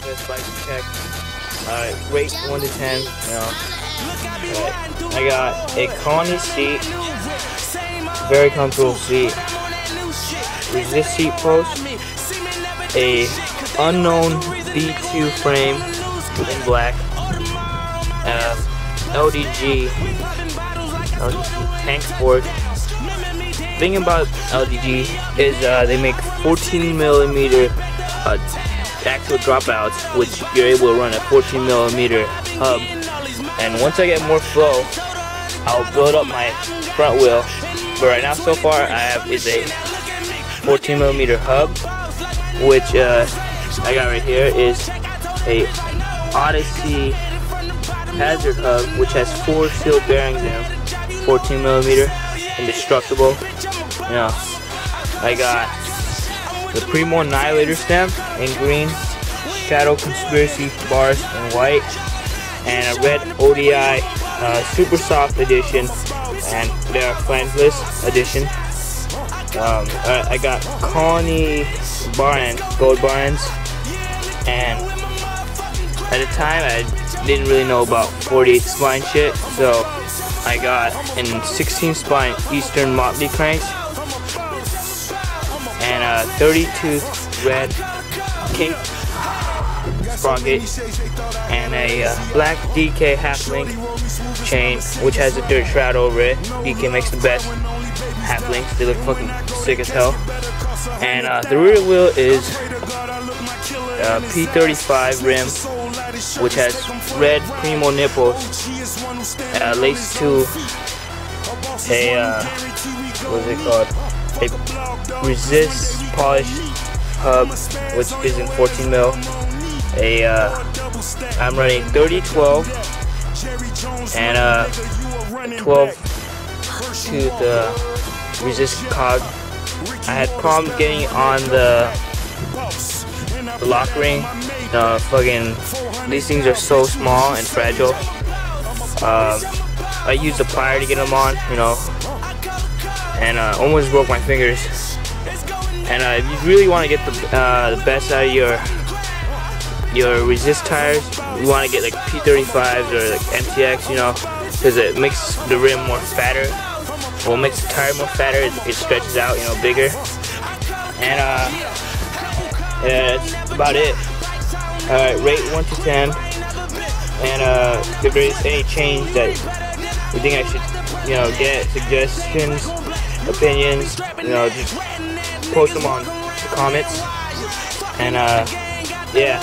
fgfs bike check. Rate 1 to 10. I got a Connie seat, very comfortable seat. Resist seat post, a unknown B2 frame in black, LDG tank sport. The thing about LDG is they make 14mm actual dropouts, which you're able to run a 14mm hub. And once I get more flow, I'll build up my front wheel. But right now, so far, I have is a 14mm hub, which I got right here is a Odyssey Hazard hub, which has 4 sealed bearings in them, 14mm, indestructible. I got the Primo Annihilator stamp in green, Shadow Conspiracy bars in white, and a red ODI Super Soft edition, and their flangeless edition. I got Connie bar end, gold bar ends, and at the time I didn't really know about 48 spline shit, so I got in 16 spline Eastern Motley cranks, and a 30-tooth red kink sprocket, and a black DK half link chain, which has a dirt shroud over it. DK makes the best half links, they look fucking sick as hell. And the rear wheel is P35 rim, which has red Primo nipples, laced to a what's it called? A resist polished hub, which is in 14mm. I'm running 30-12 and 12-tooth resist cog. I had problems getting on the lock ring. These things are so small and fragile. I used a plier to get them on, and almost broke my fingers. And if you really want to get the best out of your resist tires, you want to get like P35s or like MTX, because it makes the rim more fatter. Well, it makes the tire more fatter. It stretches out, bigger. And yeah, that's about it. Rate 1 to 10. And if there is any change that you think I should, get, suggestions, opinions, just post them on the comments. And yeah.